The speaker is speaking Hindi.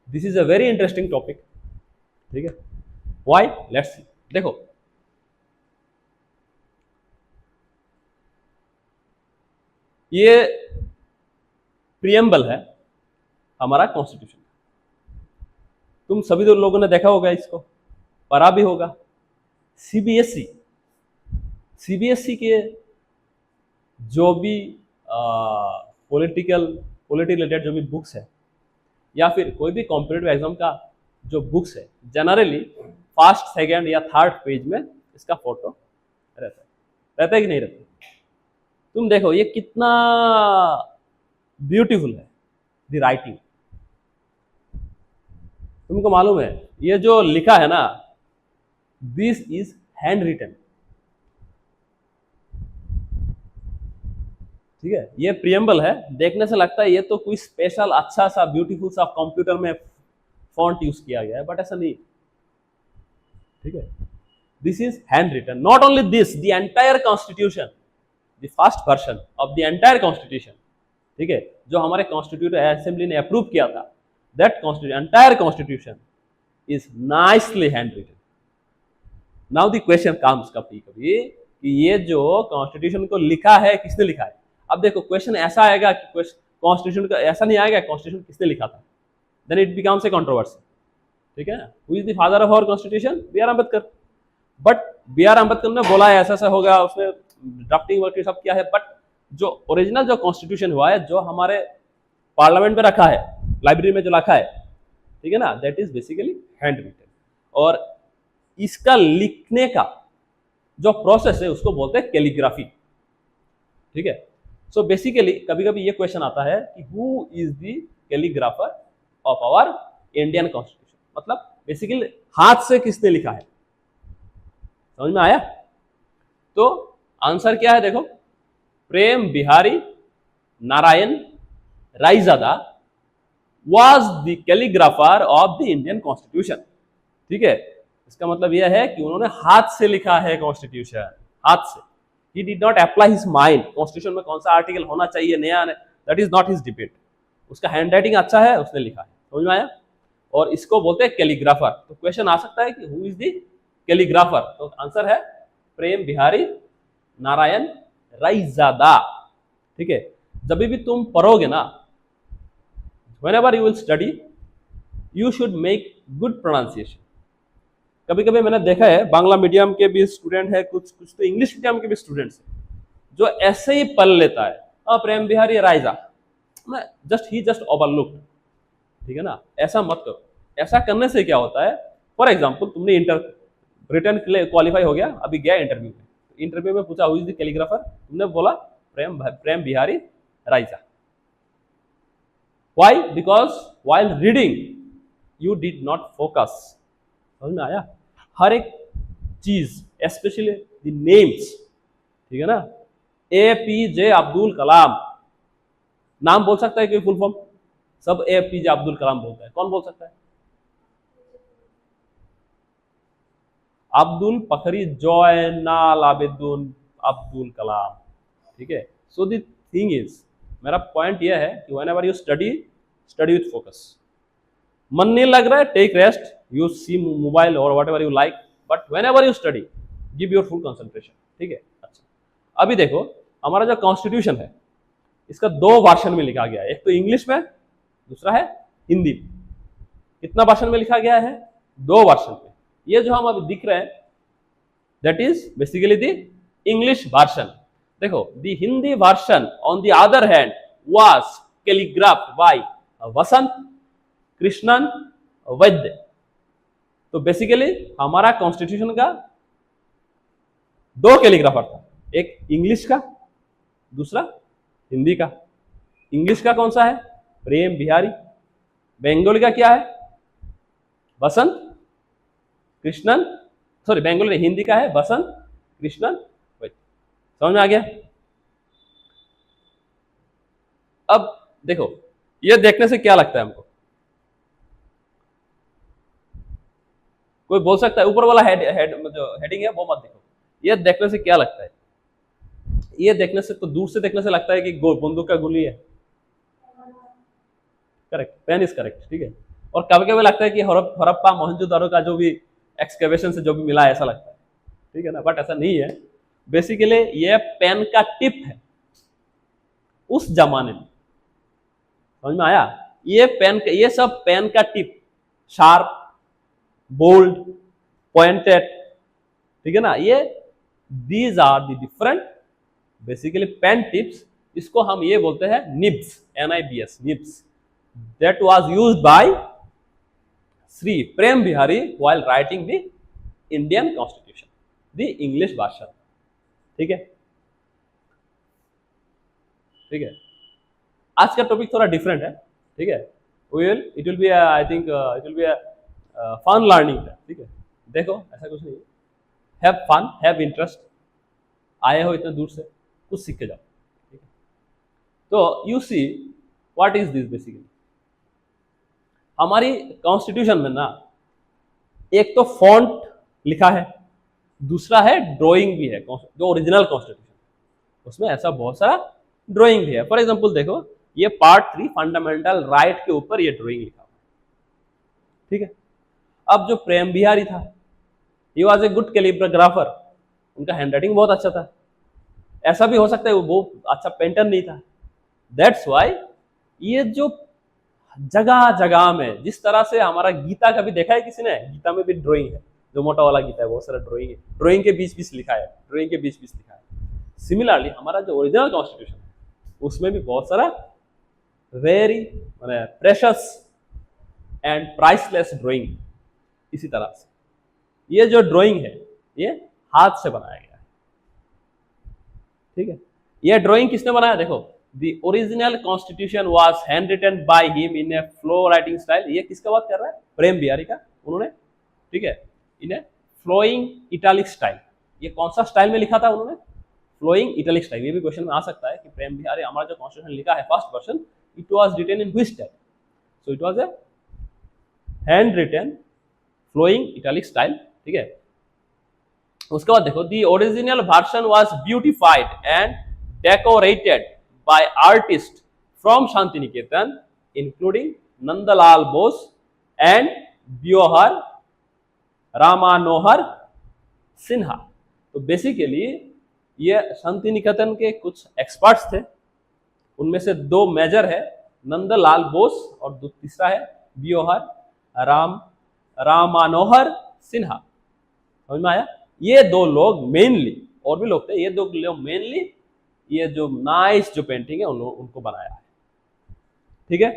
This is a very interesting topic, ठीक है। Why, let's see. देखो, ये प्रियम्बल है हमारा कॉन्स्टिट्यूशन। तुम सभी तो लोगों ने देखा होगा, इसको पढ़ा भी होगा। सीबीएसई, सीबीएसई के जो भी पॉलिटिकल पॉलिटी रिलेटेड जो भी बुक्स है, या फिर कोई भी कॉम्पिटेटिव एग्जाम का जो बुक्स है, जनरली फर्स्ट, सेकंड या थर्ड पेज में इसका फोटो रहता है कि नहीं रहता? तुम देखो ये कितना ब्यूटीफुल है, द राइटिंग। तुमको मालूम है ये जो लिखा है ना, दिस इज हैंड रिटन, ठीक है। ये प्रियम्बल है, देखने से लगता है ये तो कोई स्पेशल अच्छा सा ब्यूटीफुल सा कंप्यूटर में फॉन्ट यूज किया गया है, बट ऐसा नहीं, ठीक है। This is handwritten. Not only this, the entire constitution, the first version of the entire constitution, ठीक है, जो हमारे कॉन्स्टिट्यूटिव असेंबली ने अप्रूव किया था, that constitution, entire constitution is nicely hand written. Now the question comes कभी कभी कि ये जो कॉन्स्टिट्यूशन को लिखा है, किसने लिखा है? अब देखो क्वेश्चन ऐसा आएगा कि कॉन्स्टिट्यूशन का ऐसा नहीं आएगा कॉन्स्टिट्यूशन किसने लिखा था, then it becomes a controversy, ठीक है। Who is the father of our constitution? B R Ambedkar. But B R Ambedkar ने बोला है ऐसा ऐसा होगा, उसने ड्राफ्टिंग वर्क सब किया है, बट जो ओरिजिनल जो कॉन्स्टिट्यूशन हुआ है, जो हमारे पार्लियामेंट में रखा है, लाइब्रेरी में जो रखा है, ठीक है ना, that is basically hand written. और इसका लिखने का जो प्रोसेस है उसको बोलते हैं कैलीग्राफी, ठीक है। सो बेसिकली कभी कभी ये क्वेश्चन आता है कि who is the calligrapher of our Indian constitution, मतलब बेसिकली हाथ से किसने लिखा है। समझ में आया? तो आंसर क्या है, देखो, Prem Bihari Narayan Raizada was the calligrapher of the Indian constitution, ठीक है। इसका मतलब यह है कि उन्होंने हाथ से लिखा है कॉन्स्टिट्यूशन, हाथ से। He did not apply his mind, constitution में कौन सा आर्टिकल होना चाहिए नया, that is not his debate. उसका हैंड राइटिंग अच्छा है, उसने लिखा है। समझ में आया? और इसको बोलते हैं कैलीग्राफर। तो क्वेश्चन आ सकता है कि हु इज द कैलीग्राफर? तो आंसर है प्रेम बिहारी नारायण रायजादा, ठीक है। जब भी तुम पढ़ोगे ना, whenever you will study, you should make good pronunciation। कभी कभी मैंने देखा है बांग्ला मीडियम के भी स्टूडेंट है, कुछ कुछ तो इंग्लिश मीडियम के भी स्टूडेंट्स है, जो ऐसे ही पढ़ लेता है, प्रेम बिहारी रायजा, जस्ट ओवरलुक, ठीक है ना। ऐसा मत करो। ऐसा करने से क्या होता है, फॉर एग्जाम्पल तुमने इंटर रिटर्न क्वालिफाई हो गया, अभी गया इंटरव्यू में, इंटरव्यू में पूछा हु इज द कैलीग्राफर, तुमने बोला प्रेम Bihari रायजा। Why? Because while reading you did not focus। समझ में आया? हर एक चीज, स्पेशली द नेम्स, ठीक है ना। APJ अब्दुल कलाम, नाम बोल सकता है कोई फुल फॉर्म? सब APJ अब्दुल कलाम बोलता है, कौन बोल सकता है? अब्दुल पखरी जॉयनाल आबिदुल अब्दुल कलाम, ठीक है। सो द थिंग इज, मेरा पॉइंट यह है कि whenever you study with focus. मन नहीं लग रहा है, take rest, you see mobile और whatever you like, but whenever you study give your full concentration, ठीक है। अच्छा, अभी देखो हमारा जो कॉन्स्टिट्यूशन है, इसका दो वर्जन में लिखा गया है, एक तो इंग्लिश में, दूसरा है हिंदी में। कितना वर्जन में लिखा गया है? दो वर्जन में। ये जो हम अभी दिख रहे हैं, that is basically the English version. देखो, the Hindi version on the other hand was calligraphed by Vasant Krishnan Vaidya. तो बेसिकली हमारा कॉन्स्टिट्यूशन का दो कैलीग्राफर था, एक इंग्लिश का, दूसरा हिंदी का। इंग्लिश का कौन सा है? प्रेम बिहारी। बंगाली का क्या है? वसंत कृष्णन, सॉरी बंगाली हिंदी का है वसंत कृष्णन वैद्य। समझ में आ गया? अब देखो, ये देखने से क्या लगता है हमको? कोई बोल सकता है ऊपर वाला जो हेडिंग है वो मत देखो। ये देखने से क्या लगता है? ये देखने से तो दूर से देखने से लगता है कि बंदूक का गोली है। करेक्ट, पेन इज करेक्ट, ठीक है। और कभी कभी लगता है कि हड़प्पा मोहनजोदड़ो का जो भी एक्सकेवेशन से जो भी मिला है ऐसा लगता है, ठीक है ना, बट ऐसा नहीं है। बेसिकली ये पेन का टिप है उस जमाने में, समझ में आया? ये सब पेन का टिप, शार्प, बोल्ड, पॉइंटेड, ठीक है ना, ये these are the different basically pen tips. इसको हम ये बोलते हैं nibs, NIBS, nibs, that was used by Shri Prem Behari while writing the Indian constitution, the English version, ठीक है, ठीक है। आज का टॉपिक थोड़ा डिफरेंट है, ठीक है, it will be I think it will be fun learning, ठीक है। देखो ऐसा कुछ नहीं, हैव फन, हैव इंटरेस्ट, आए हो इतने दूर से, कुछ सीख के जाओ, ठीक है। तो you see what is this, basically हमारी कॉन्स्टिट्यूशन में ना एक तो फॉन्ट लिखा है, दूसरा है ड्राइंग भी है, जो ओरिजिनल कॉन्स्टिट्यूशन उसमें ऐसा बहुत सारा ड्राइंग भी है। फॉर एग्जांपल देखो, ये पार्ट 3 फंडामेंटल राइट के ऊपर ये ड्राइंग लिखा हुआ, ठीक है। अब जो प्रेम बिहारी था, ही वॉज ए गुड कैलिग्राफर, उनका हैंडराइटिंग बहुत अच्छा था, ऐसा भी हो सकता है वो बहुत अच्छा पेंटर नहीं था। दैट्स वाई ये जो जगह जगह में, जिस तरह से हमारा गीता का भी देखा है किसी ने, गीता में भी ड्राइंग है, जो मोटा वाला गीता है बहुत सारा ड्राइंग है, ड्राइंग के बीच बीच लिखा है, ड्राइंग के बीच बीच लिखा है। सिमिलरली हमारा जो ओरिजिनल कॉन्स्टिट्यूशन है उसमें भी बहुत सारा वेरी माने प्रेशस एंड प्राइसलेस ड्राइंग। इसी तरह से ये जो ड्राइंग है ये हाथ से बनाया गया है, ठीक है। ये ड्राइंग किसने बनाया? देखो, The original constitution was handwritten by him in a flow writing style। ये किसका बात कर रहा है? प्रेम बिहारी का, उन्होंने, ठीक है, in a flowing italic style. ये कौन सा स्टाइल में लिखा था उन्होंने? Flowing italic style. ये भी क्वेश्चन में आ सकता है कि प्रेम बिहारी हमारा जो कॉन्स्टिट्यूशन लिखा है first version, it was written in which style? So it was a hand written flowing italic style, ठीक है। उसके बाद देखो, the original version was beautified and decorated by artists from Shantiniketan, including Nandalal Bose and Biohar Ramanohar Sinha। तो बेसिकली ये शांतिनिकेतन के कुछ एक्सपर्ट्स थे, उनमें से दो मेजर है, नंदलाल बोस और तीसरा है बियोहर रामानोहर सिन्हा। समझ में आया? ये दो लोग मेनली, और भी लोग थे, ये दो लोग मेनली ये जो नाइस जो पेंटिंग है उनको बनाया है, ठीक है।